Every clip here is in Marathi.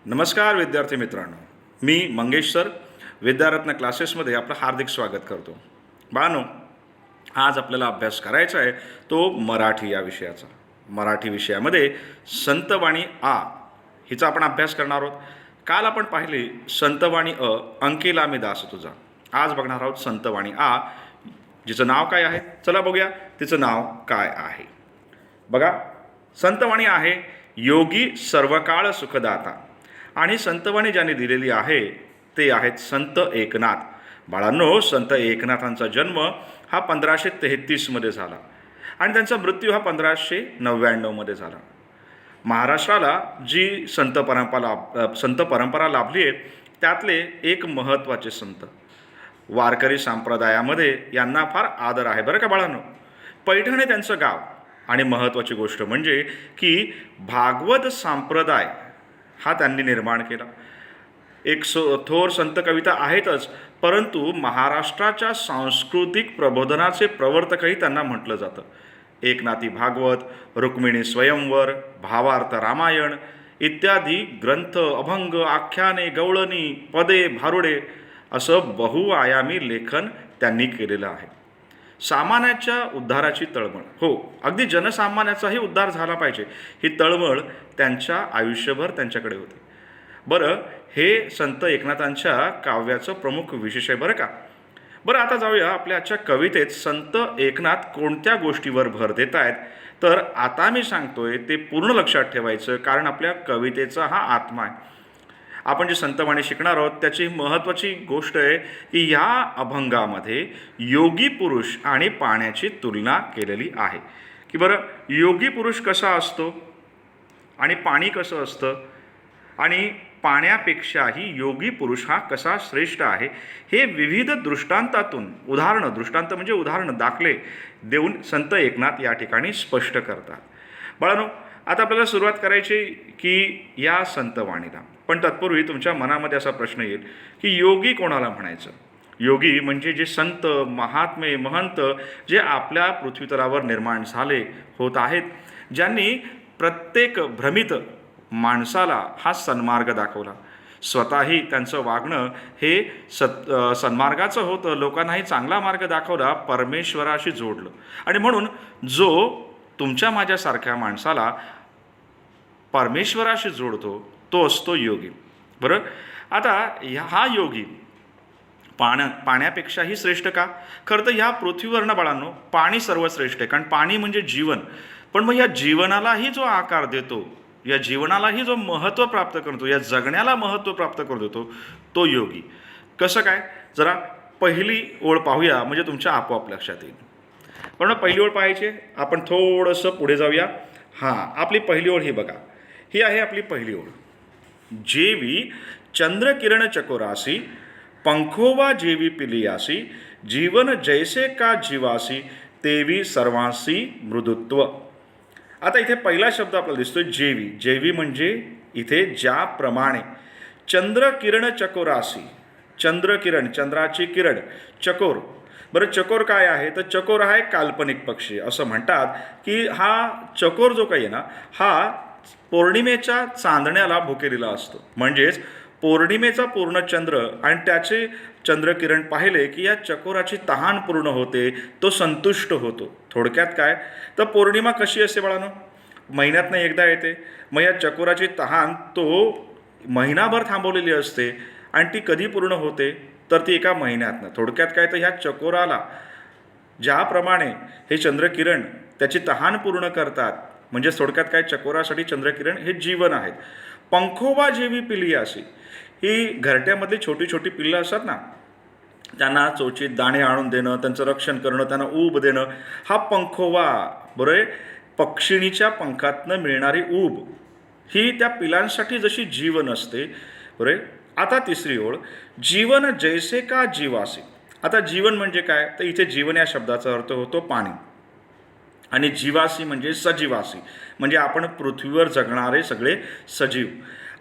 नमस्कार विद्यार्थी मित्रांनो, मी मंगेश सर विद्यारत्न क्लासेसमध्ये आपलं हार्दिक स्वागत करतो. बाळांनो, आज आपल्याला अभ्यास करायचा आहे तो मराठी या विषयाचा. मराठी विषयामध्ये संतवाणी आ हिचा आपण अभ्यास करणार आहोत. काल आपण पाहिली संतवाणी अ अंकेला मी दास तुझा. आज बघणार आहोत संतवाणी आ, जिचं नाव काय आहे. चला बघूया तिचं नाव काय आहे. बघा, संतवाणी आहे योगी सर्वकाळ सुखदाता, आणि संतवाणी ज्यांनी दिलेली आहे ते आहेत संत एकनाथ. बाळांनो, संत एकनाथांचा जन्म हा 1533मध्ये झाला आणि त्यांचा मृत्यू हा 1599मध्ये झाला. महाराष्ट्राला जी संत परंपरा लाभली आहे त्यातले एक महत्त्वाचे संत, वारकरी संप्रदायामध्ये यांना फार आदर आहे बरं का बाळांनो. पैठण हे त्यांचं गाव, आणि महत्त्वाची गोष्ट म्हणजे की भागवत संप्रदाय हा त्यांनी निर्माण केला. एक थोर संत कविता आहेतच, परंतु महाराष्ट्राच्या सांस्कृतिक प्रबोधनाचे प्रवर्तकही त्यांना म्हटलं जातं. एकनाथी भागवत, रुक्मिणी स्वयंवर, भावार्थ रामायण इत्यादी ग्रंथ, अभंग, आख्याने, गवळणी, पदे, भारुडे असं बहुआयामी लेखन त्यांनी केलेलं आहे. सामान्याच्या उद्धाराची तळमळ, हो अगदी जनसामान्याचाही उद्धार झाला पाहिजे, ही तळमळ त्यांच्या आयुष्यभर त्यांच्याकडे होती. बरं, हे संत एकनाथांच्या काव्याचं प्रमुख विशेष आहे बरं का. बरं, आता जाऊया आपल्या आजच्या कवितेत संत एकनाथ कोणत्या गोष्टीवर भर देत आहेत. तर आता मी सांगतोय ते पूर्ण लक्षात ठेवायचं, कारण आपल्या कवितेचा हा आत्मा आहे. आपण जी संतवाणी शिकणार आहोत त्याची महत्त्वाची गोष्ट आहे की ह्या अभंगामध्ये योगी पुरुष आणि पाण्याची तुलना केलेली आहे. की बरं, योगी पुरुष कसा असतो आणि पाणी कसं असतं, आणि पाण्यापेक्षाही योगी पुरुष हा कसा श्रेष्ठ आहे, हे विविध दृष्टांतातून दृष्टांत म्हणजे उदाहरणं, दाखले देऊन संत एकनाथ या ठिकाणी स्पष्ट करतात. बाळांनो, आता आपल्याला सुरुवात करायची की या संतवाणीला. पण तत्पूर्वी तुमच्या मनामध्ये असा प्रश्न येईल की योगी कोणाला म्हणायचं. योगी म्हणजे जे संत, महात्मे, महंत जे आपल्या पृथ्वीतलावर निर्माण झाले होत आहेत, ज्यांनी प्रत्येक भ्रमित माणसाला हा सन्मार्ग दाखवला. स्वतःही त्यांचं वागणं हे सन्मार्गाचं होतं, लोकांनाही चांगला मार्ग दाखवला, परमेश्वराशी जोडलं. आणि म्हणून जो तुमच्या माझ्यासारख्या माणसाला परमेश्वराशी जोडतो तो असतो योगी. बरं, आता हा योगी पाण्यापेक्षाही श्रेष्ठ का? खरं तर ह्या पृथ्वीवरनं बाळांनो पाणी सर्वश्रेष्ठ आहे, कारण पाणी म्हणजे जीवन. पण मग या जीवनालाही जो आकार देतो, या जीवनालाही जो महत्त्व प्राप्त करतो, या जगण्याला महत्त्व प्राप्त करून देतो तो योगी. कसं काय? जरा पहिली ओळ पाहूया, म्हणजे तुमच्या आपोआप लक्षात येईल. पण पहिली ओळ पाहायची, आपण थोडंसं पुढे जाऊया. हां, आपली पहिली ओळ ही बघा, ही आहे आपली पहिली ओळ. जेवी चंद्रकिरण चकोरासी, पंखोवा जेवी पिलियासी, जीवन जैसे का जीवासी, तेवी सर्वांसी मृदुत्व. आता इथे पहिला शब्द आपल्याला दिसतोय जेवी. जेवी म्हणजे इथे ज्याप्रमाणे. चंद्रकिरण चकोरासी, चंद्रकिरण, चंद्राची किरण, चकोर. बरं, चकोर काय आहे? तर चकोर हा एक काल्पनिक पक्षी. असं म्हणतात की हा चकोर जो काही आहे ना, हा पौर्णिमेच्या चांदण्याला भुकेलेला असतो. म्हणजेच पौर्णिमेचा पूर्ण चंद्र आणि त्याचे चंद्रकिरण पाहिले की या चकोराची तहान पूर्ण होते, तो संतुष्ट होतो. थोडक्यात काय, तर पौर्णिमा कशी असते बाळांनो? महिन्यातनं एकदा येते. मग या चकोराची तहान तो महिनाभर थांबवलेली असते, आणि ती कधी पूर्ण होते तर ती एका महिन्यातनं. थोडक्यात काय, तर ह्या चकोराला ज्याप्रमाणे हे चंद्रकिरण त्याची तहान पूर्ण करतात, म्हणजे थोडक्यात काय, चकोरासाठी चंद्रकिरण हे जीवन आहेत. पंखोबा जेवी पिलियासी, ही घरट्यामधली छोटी छोटी पिल्लं असतात ना, त्यांना चोचीत दाणे आणून देणं, त्यांचं रक्षण करणं, त्यांना ऊब देणं, हा पंखोबा. बरोबर, पक्षिणीच्या पंखातनं मिळणारी ऊब ही त्या पिलांसाठी जशी जीवन असते. बरोबर. आता तिसरी ओळ, जीवन जैसे का जीवासी. आता जीवन म्हणजे काय, तर इथे जीवन या शब्दाचा अर्थ होतो पाणी, आणि जीवासी म्हणजे सजीवासी, म्हणजे आपण पृथ्वीवर जगणारे सगळे सजीव.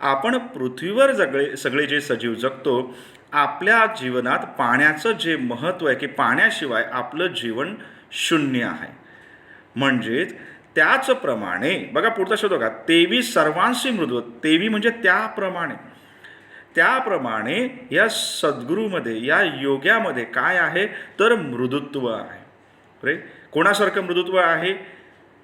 आपण पृथ्वीवर सगळे जे सजीव जगतो, आपल्या जीवनात पाण्याचं जे महत्त्व आहे की पाण्याशिवाय आपलं जीवन शून्य आहे. म्हणजेच त्याचप्रमाणे बघा पुढचा शब्द बघा, तेवी सर्वांशी मृदू. तेवी म्हणजे त्याप्रमाणे. त्याप्रमाणे या सद्गुरूमध्ये, या योग्यामध्ये काय आहे तर मृदुत्व आहे. बरे, कोणासारखं मृदुत्व आहे?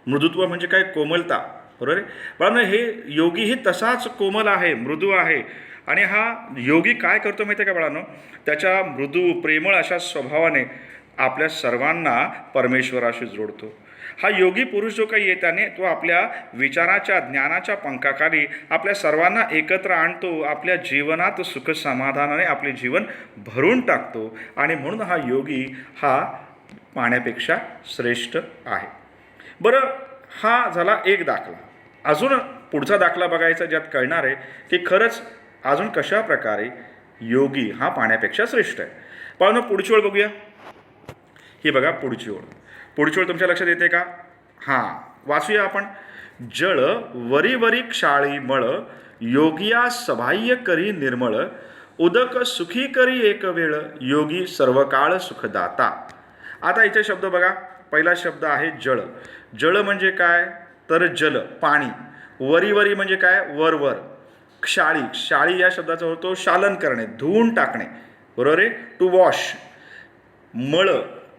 मृदुत्व म्हणजे काय? कोमलता. बरोबर आहे. पण हे योगी हे तसाच कोमल आहे, मृदू आहे. आणि हा योगी काय करतो माहिती आहे का बाळांनो? त्याच्या मृदू प्रेमळ अशा स्वभावाने आपल्या सर्वांना परमेश्वराशी जोडतो. हा योगी पुरुष जो काही आहे त्याने तो आपल्या विचाराच्या ज्ञानाच्या पंखाखाली आपल्या सर्वांना एकत्र आणतो, आपल्या जीवनात सुख समाधानाने आपले जीवन भरून टाकतो. आणि म्हणून हा योगी हा पाण्यापेक्षा श्रेष्ठ आहे. बरं, हा झाला एक दाखला. अजून पुढचा दाखला बघायचा ज्यात कळणार आहे की खरंच अजून कशा प्रकारे योगी हा पाण्यापेक्षा श्रेष्ठ आहे. पाहून पुढची ओळ बघूया. ही बघा पुढची ओळ. पुढची ओळ तुमच्या लक्षात येते का? हां, वाचूया आपण. जळ वरी वरी क्षाळी मळ, योगिया सबाह्य करी निर्मळ, उदक सुखी करी एक वेळ, योगी सर्व काळ सुखदाता. आता इथे शब्द बघा. पहिला शब्द आहे जळ. जळ म्हणजे काय तर जल, पाणी. वरी वरी म्हणजे काय? वर वर. क्षाळी, क्षाळी या शब्दाचा होतो शालन करणे, धुवून टाकणे. बरोबर आहे. To wash. मळ,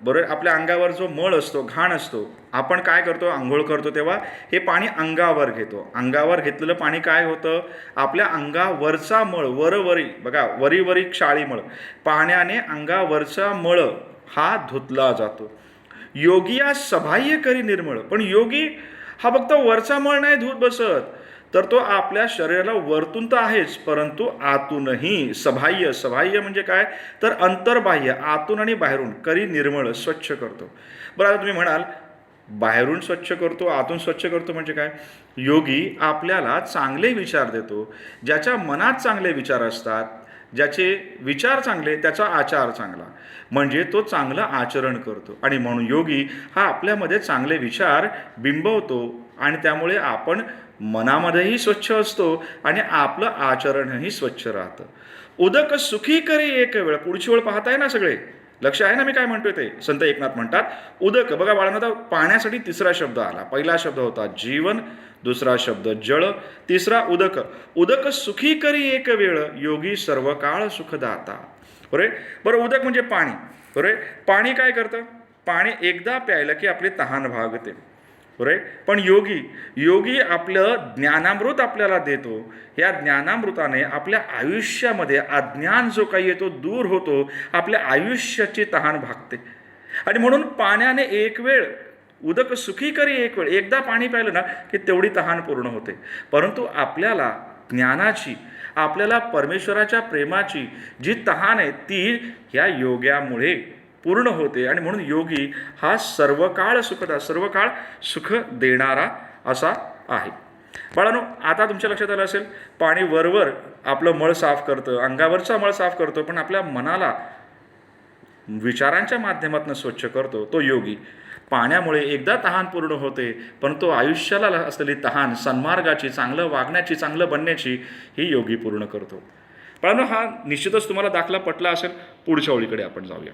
बरोबर. आपल्या अंगावर जो मळ असतो, घाण असतो, आपण काय करतो? आंघोळ करतो तेव्हा हे पाणी अंगावर घेतो. अंगावर घेतलेलं पाणी काय होतं? आपल्या अंगावरचा मळ, वरवरी बघा, वरी वरी क्षाळी मळ, पाण्याने अंगावरचा मळ हा धुतला जातो. योगिया सबाह्य करी निर्मळ. पण योगी हा फक्त वरचा मळ नाही धुत बसत, तर तो आपल्या शरीराला वरतून तर आहेच, परंतु आतूनही सबाह्य. सबाह्य म्हणजे काय तर अंतर्बाह्य, आतून आणि बाहेरून करी निर्मळ, स्वच्छ करतो. बरं, आता तुम्ही म्हणाल बाहेरून स्वच्छ करतो, आतून स्वच्छ करतो म्हणजे काय? योगी आपल्याला चांगले विचार देतो. ज्याच्या मनात चांगले विचार असतात, ज्याचे विचार चांगले, त्याचा आचार चांगला, म्हणजे तो चांगलं आचरण करतो. आणि म्हणून योगी हा आपल्यामध्ये चांगले विचार बिंबवतो आणि त्यामुळे आपण मनामध्येही स्वच्छ असतो आणि आपलं आचरणही स्वच्छ राहतं. उदक सुखी करी एक वेळ. पुढची वेळ पाहताय ना सगळे? लक्ष आहे ना मी काय म्हणतोय ते? संत एकनाथ म्हणतात उदक. बघा बाळांनो, आता पाण्यासाठी तिसरा शब्द आला. पहिला शब्द होता जीवन, दुसरा शब्द जळ, तिसरा उदक. उदक सुखी करी एक वेळ, योगी सर्व काळ सुखदाता. बरोबर. बरं, उदक म्हणजे पाणी. बरोबर. पाणी काय करतं? पाणी एकदा प्यायलं की आपली तहान भागते. बरोबर. पण योगी आपलं ज्ञानामृत आपल्याला देतो. या ज्ञानामृताने आपल्या आयुष्यामध्ये अज्ञान जो काही येतो दूर होतो, आपल्या आयुष्याची तहान भागते. आणि म्हणून पाण्याने एक वेळ, उदक सुखी करी एक वेळ, एकदा पाणी प्यायलं ना की तेवढी तहान पूर्ण होते. परंतु आपल्याला ज्ञानाची, आपल्याला परमेश्वराच्या प्रेमाची जी तहान आहे ती ह्या योग्यामुळे पूर्ण होते. आणि म्हणून योगी हा सर्व काळ सुखदा, सर्व काळ सुख देणारा असा आहे. बाळांनो, आता तुमच्या लक्षात आलं असेल, पाणी वरवर आपलं मळ साफ करतं, अंगावरचा मळ साफ करतो, पण आपल्या मनाला विचारांच्या माध्यमातून स्वच्छ करतो तो योगी. पाण्यामुळे एकदा तहान पूर्ण होते, परंतु आयुष्याला असलेली तहान सन्मार्गाची, चांगलं वागण्याची, चांगलं बनण्याची ही योगी पूर्ण करतो. बाळांनो, हा निश्चितच तुम्हाला दाखला पटला असेल. पुढच्या ओळीकडे आपण जाऊया.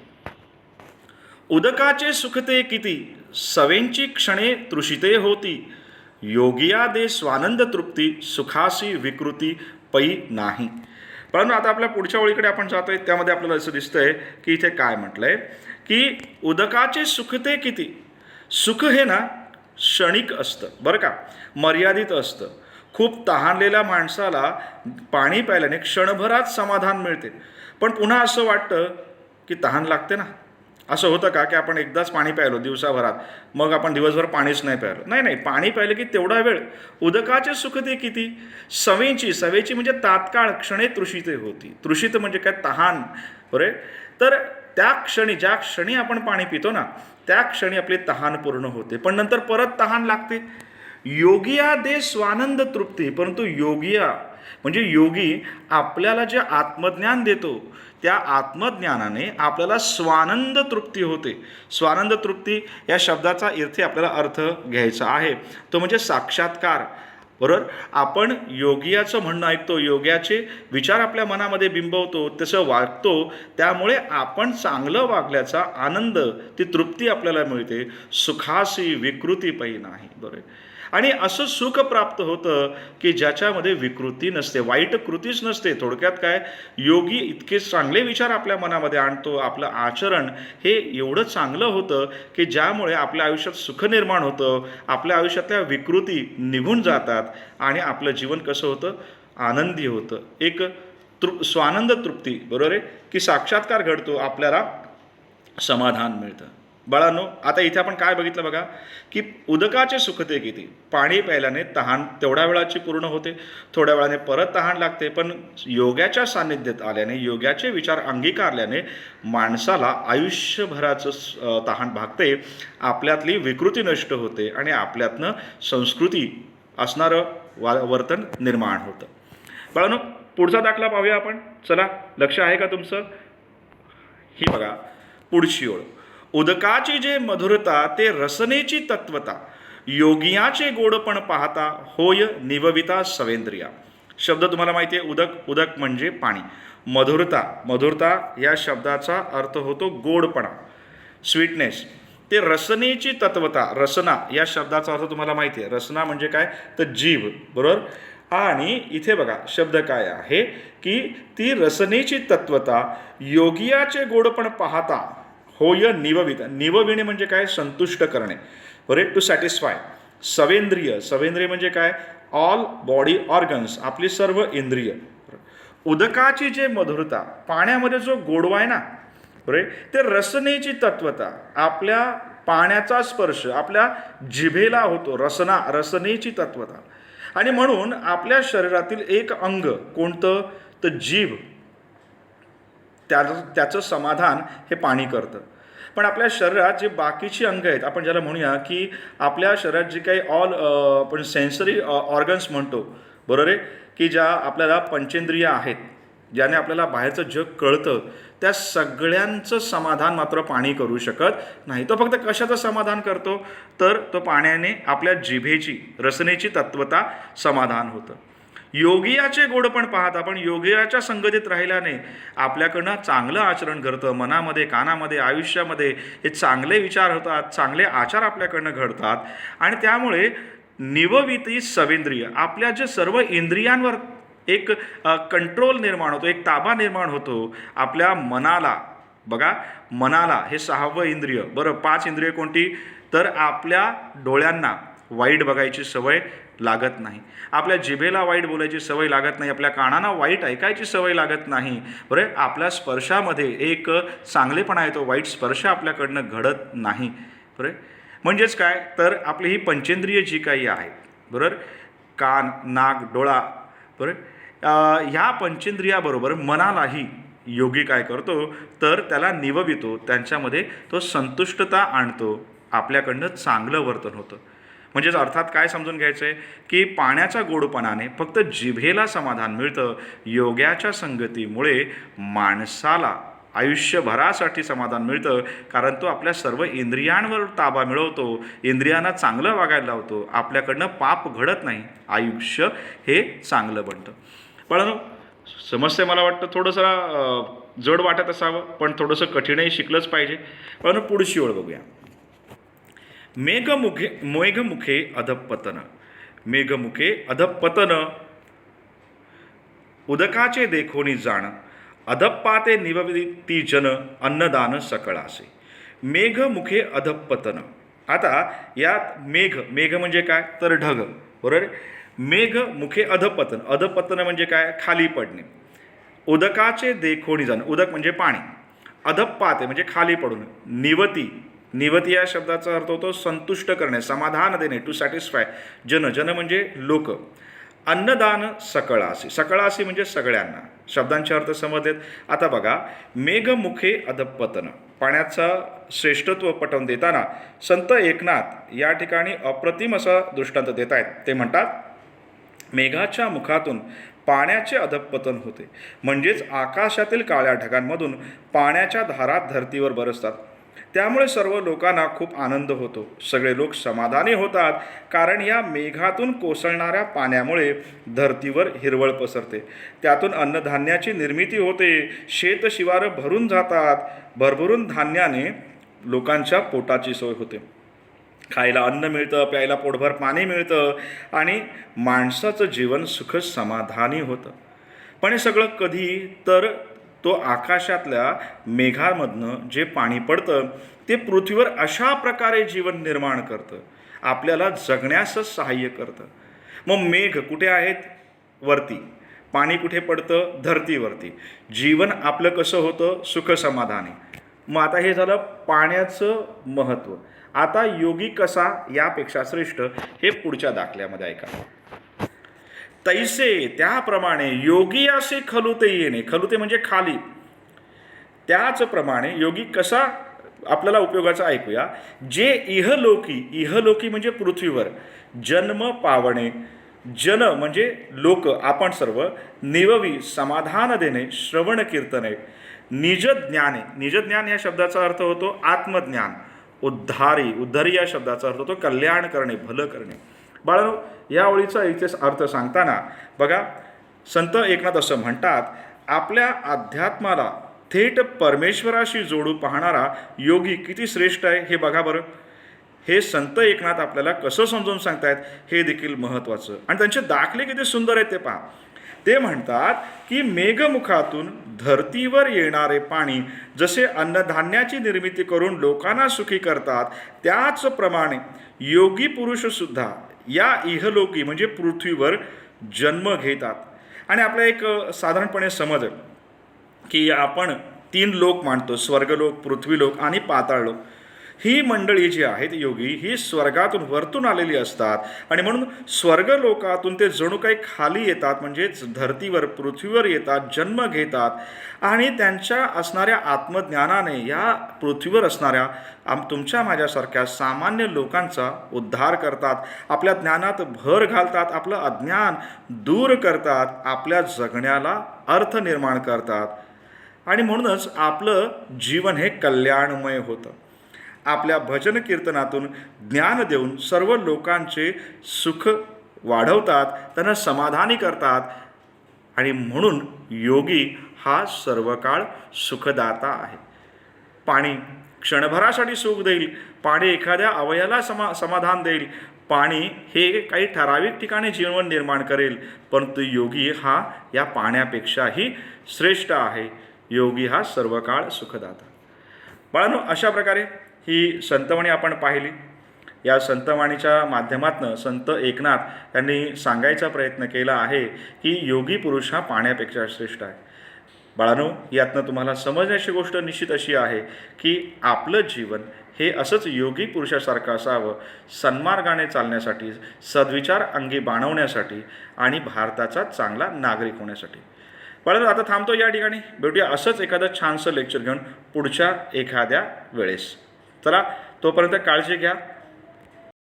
उदकाचे सुखते किती, सवेंची क्षणे तृषिते होती, योगिया दे स्वानंद तृप्ती, सुखासी विकृती पै नाही. परंतु आता आपल्या पुढच्या ओळीकडे आपण जातोय, त्यामध्ये आपल्याला असं दिसतंय की इथे काय म्हटलंय की उदकाचे सुखते किती. सुख हे ना क्षणिक असतं, बरं का, मर्यादित असतं. खूप तहानलेल्या माणसाला पाणी प्यायल्याने क्षणभरात समाधान मिळते, पण पुन्हा असं वाटतं की तहान लागते ना. असं होतं का की आपण एकदाच पाणी प्यायलो दिवसाभरात, मग आपण दिवसभर पाणीच नाही प्यायलो? नाही नाही, पाणी प्यायलं की तेवढा वेळ. उदकाचे सुख ते किती, सवेची म्हणजे तात्काळ, क्षणे तृषिते होती. तृषित म्हणजे काय? तहान. बरे. तर त्या क्षणी, ज्या क्षणी आपण पाणी पितो ना, त्या क्षणी आपली तहान पूर्ण होते, पण नंतर परत तहान लागते. योगिया दे स्वानंद तृप्ती. परंतु योगिया म्हणजे योगी आपल्याला जे आत्मज्ञान देतो, त्या आत्मज्ञानाने आपल्याला स्वानंद तृप्ती होते. स्वानंद तृप्ती या शब्दाचा इथे आपल्याला अर्थ घ्यायचा आहे, तो म्हणजे साक्षात्कार. बरोबर. आपण योगियाचं म्हणणं ऐकतो, योग्याचे विचार आपल्या मनामध्ये बिंबवतो, तसं वागतो, त्यामुळे आपण चांगलं वागल्याचा आनंद, ती तृप्ती आपल्याला मिळते. सुखासी विकृती पै नाही. बरोबर. आणि असं सुख प्राप्त होतं की ज्याच्यामध्ये विकृती नसते, वाईट कृतीच नसते. थोडक्यात काय, योगी इतके चांगले विचार आपल्या मनामध्ये आणतो, आपलं आचरण हे एवढं चांगलं होतं की ज्यामुळे आपल्या आयुष्यात सुख निर्माण होतं, आपल्या आयुष्यातल्या विकृती निघून जातात आणि आपलं जीवन कसं होतं, आनंदी होतं. एक स्वानंद तृप्ती, बरोबर आहे, की साक्षात्कार घडतो, आपल्याला समाधान मिळतं. बाळांनो, आता इथे आपण काय बघितलं बघा, की उदकाचे सुख ते किती. पाणी प्यायल्याने तहान तेवढ्या वेळाची पूर्ण होते, थोड्या वेळाने परत तहान लागते, पण योग्याच्या सान्निध्यात आल्याने, योग्याचे विचार अंगीकारल्याने माणसाला आयुष्यभराचं तहान भागते, आपल्यातली विकृती नष्ट होते आणि आपल्यातनं संस्कृती असणारं वर्तन निर्माण होतं. बाळांनो, पुढचा दाखला पाहूया आपण. चला, लक्ष आहे का तुमचं? ही बघा पुढची ओळ. उदकाची जे मधुरता ते रसनेची तत्वता, योगियाचे गोडपण पाहता होय निवविता सवेंद्रिया. शब्द तुम्हाला माहिती आहे, उदक, उदक म्हणजे पाणी. मधुरता, मधुरता या शब्दाचा अर्थ होतो गोडपणा, स्वीटनेस. ते रसनेची तत्वता, रसना या शब्दाचा अर्थ तुम्हाला माहिती आहे. रसना म्हणजे काय, तर जीभ, बरोबर. आणि इथे बघा शब्द काय आहे, की ती रसनेची तत्वता योगियाचे गोडपण पाहता होय निवविता. निवविणे म्हणजे काय, संतुष्ट करणे, बरे, टू सॅटिस्फाय. सवेंद्रिय, सवेंद्रिय म्हणजे काय, ऑल बॉडी ऑर्गन्स, आपली सर्व इंद्रिय. उदकाची जे मधुरता, पाण्यामध्ये जो गोडवा आहे ना, बरे, ते रसनेची तत्वता, आपल्या पाण्याचा स्पर्श आपल्या जिभेला होतो, रसना, रसनेची तत्वता. आणि म्हणून आपल्या शरीरातील एक अंग कोणतं, तर जीभ, त्याचं समाधान हे पाणी करतं. पण आपल्या शरीरात जे बाकीची अंग आहेत, आपण ज्याला म्हणूया की आपल्या शरीरात जे काही आपण सेन्सरी ऑर्गन्स म्हणतो, बरोबर आहे, की ज्या आपल्याला पंचेंद्रिय आहेत, ज्याने आपल्याला बाहेरचं जग कळतं, त्या सगळ्यांचं समाधान मात्र पाणी करू शकत नाही. तो फक्त कशाचं समाधान करतो, तर तो पाण्याने आपल्या जिभेची, रसनेची तत्वता समाधान होतं. योगियाचे गोडपण पाहता, पण योगियाच्या संगतीत राहिल्याने आपल्याकडनं चांगलं आचरण घडतं, मनामध्ये, कानामध्ये, आयुष्यामध्ये हे चांगले विचार होतात, चांगले आचार आपल्याकडनं घडतात. आणि त्यामुळे निवविती सवेंद्रिय, आपल्या जे सर्व इंद्रियांवर एक कंट्रोल निर्माण होतो, एक ताबा निर्माण होतो. आपल्या मनाला बघा, मनाला हे 6वं इंद्रिय, बरं, 5 इंद्रिय कोणती, तर आपल्या डोळ्यांना वाईट बघायची सवय लागत नाही, आपल्या जिभेला वाईट बोलायची सवय लागत नाही, आपल्या कानांना वाईट ऐकायची सवय लागत नाही, बरं. आपल्या स्पर्शामध्ये एक चांगलेपणा येतो, वाईट स्पर्श आपल्याकडनं घडत नाही, बरं. म्हणजेच काय, तर आपली ही पंचेंद्रिय जी काही आहेत, बरोबर, कान, नाक, डोळा, बरं, ह्या पंचेंद्रियाबरोबर मनालाही योगी काय करतो, तर त्याला निववितो, त्यांच्यामध्ये तो संतुष्टता आणतो, आपल्याकडनं चांगलं वर्तन होतं. म्हणजेच अर्थात काय समजून घ्यायचं आहे, की पाण्याच्या गोडपणाने फक्त जिभेला समाधान मिळतं, योग्याच्या संगतीमुळे माणसाला आयुष्यभरासाठी समाधान मिळतं, कारण तो आपल्या सर्व इंद्रियांवर ताबा मिळवतो, इंद्रियांना चांगलं वागायला लावतो, आपल्याकडनं पाप घडत नाही, आयुष्य हे चांगलं बनतं. पण समस्या मला वाटतं थोडंसं जड वाटत असावं, पण थोडंसं कठीणही शिकलंच पाहिजे. पण पुढची ओळ बघूया. मेघमुखे अधपतन, मेघमुखे अधपतन, उदकाचे देखोनी जाण, अधप्पाते निवविती जन, अन्नदान सकळासे. मेघमुखे अधपतन. आता यात मेघ, मेघ म्हणजे काय, तर ढग, बरोबर. मेघमुखे अधपतन, अधपतन म्हणजे काय, खाली पडणे. उदकाचे देखोनी जाण, उदक म्हणजे पाणी, अधप्पाते म्हणजे खाली पडून, निवती, निवती या शब्दाचा अर्थ होतो संतुष्ट करणे, समाधान देणे, टू सॅटिस्फाय. जन, जन म्हणजे लोक. अन्नदान सकळासी, सकळासी म्हणजे सगळ्यांना. शब्दांचे अर्थ समजलेत. आता बघा, मेघमुखे अधपतन, पाण्याचा श्रेष्ठत्व पटवून देताना संत एकनाथ या ठिकाणी अप्रतिम असा दृष्टांत देत आहेत. ते म्हणतात, मेघाच्या मुखातून पाण्याचे अधपतन होते, म्हणजेच आकाशातील काळ्या ढगांमधून पाण्याच्या धारा धरतीवर बरसतात. त्यामुळे सर्व लोकांना खूप आनंद होतो. सगळे लोक समाधानी होतात, कारण या मेघातून कोसळणाऱ्या पाण्यामुळे धरतीवर हिरवळ पसरते. त्यातून अन्नधान्याची निर्मिती होते. शेतशिवारं भरून जातात. भरभरून धान्याने लोकांच्या पोटाची सोय होते. खायला अन्न मिळतं, प्यायला पोटभर पाणी मिळतं आणि माणसाचं जीवन सुख समाधानी होतं. पण हे सगळं कधी? तर तो आकाशातल्या मेघामधनं जे पाणी पडतं ते पृथ्वीवर अशा प्रकारे जीवन निर्माण करतं, आपल्याला जगण्यासच सहाय्य करतं. मग मेघ कुठे आहेत? वरती. पाणी कुठे पडतं? धरतीवरती. जीवन आपलं कसं होतं? सुख समाधानी. मग आता हे झालं पाण्याचं महत्त्व. आता योगी कसा यापेक्षा श्रेष्ठ हे पुढच्या दाखल्यामध्ये ऐका. तैसे त्याप्रमाणे योगी असे खलुते येणे. खलुते म्हणजे खाली. त्याचप्रमाणे योगी कसा आपल्याला उपयोगाचा ऐकूया. जे इहलोकी म्हणजे पृथ्वीवर जन्म पावणे, जन म्हणजे लोक, आपण सर्व, निववी समाधान देणे, श्रवण कीर्तने, निजज्ञाने. निजज्ञान या शब्दाचा अर्थ होतो आत्मज्ञान. उद्धारी या शब्दाचा अर्थ होतो कल्याण करणे, भलं करणे. बाळांनो, या ओळीचा इथे अर्थ सांगताना बघा, संत एकनाथ असं म्हणतात, आपल्या अध्यात्माला थेट परमेश्वराशी जोडू पाहणारा योगी किती श्रेष्ठ आहे हे बघा बरं. हे संत एकनाथ आपल्याला कसं समजून सांगतायत हे देखील महत्त्वाचं, आणि त्यांचे दाखले किती सुंदर आहेत ते पहा. ते म्हणतात की मेघमुखातून धरतीवर येणारे पाणी जसे अन्नधान्याची निर्मिती करून लोकांना सुखी करतात, त्याचप्रमाणे योगी पुरुषसुद्धा या इहलोकी म्हणजे पृथ्वीवर जन्म घेतात. आणि आपल्या एक साधारणपणे समज की आपण 3 लोक मानतो, स्वर्गलोक, पृथ्वीलोक आणि पाताळलोक. ही मंडळी जी आहेत योगी, ही स्वर्गातून वरतून आलेली असतात, आणि म्हणून स्वर्गलोकातून ते जणू काही खाली येतात, म्हणजेच धरतीवर पृथ्वीवर येतात, जन्म घेतात, आणि त्यांच्या असणाऱ्या आत्मज्ञानाने या पृथ्वीवर असणाऱ्या तुमच्या माझ्यासारख्या सामान्य लोकांचा उद्धार करतात, आपल्या ज्ञानात भर घालतात, आपलं अज्ञान दूर करतात, आपल्या जगण्याला अर्थ निर्माण करतात, आणि म्हणूनच आपलं जीवन हे कल्याणमय होतं. आपल्या भजन कीर्तनातून ज्ञान देऊन सर्व लोकांचे सुख वाढवतात, त्यांना समाधानी करतात, आणि म्हणून योगी हा सर्व काळ सुखदाता आहे. पाणी क्षणभरासाठी सुख देईल, पाणी एखाद्या अवयवाला समाधान देईल, पाणी हे काही ठराविक ठिकाणी जीवन निर्माण करेल, परंतु योगी हा या पाण्यापेक्षाही श्रेष्ठ आहे. योगी हा सर्व काळ सुखदाता. बाळांनो, अशा प्रकारे ही संतवाणी आपण पाहिली. या संतवाणीच्या माध्यमातून संत एकनाथ यांनी सांगायचा प्रयत्न केला आहे की योगी पुरुष हा पाण्यापेक्षा श्रेष्ठ आहे. बाळांनो, यातनं तुम्हाला समजण्याची गोष्ट निश्चित अशी आहे की आपलं जीवन हे असंच योगी पुरुषासारखं असावं, सन्मार्गाने चालण्यासाठी, सद्विचार अंगी बाणवण्यासाठी आणि भारताचा चांगला नागरिक होण्यासाठी. बाळांनो, आता थांबतो या ठिकाणी. भेटूया असंच एखादं छानसं लेक्चर घेऊन पुढच्या एखाद्या वेळेस. चला, तोपर्यंत काळजी घ्या.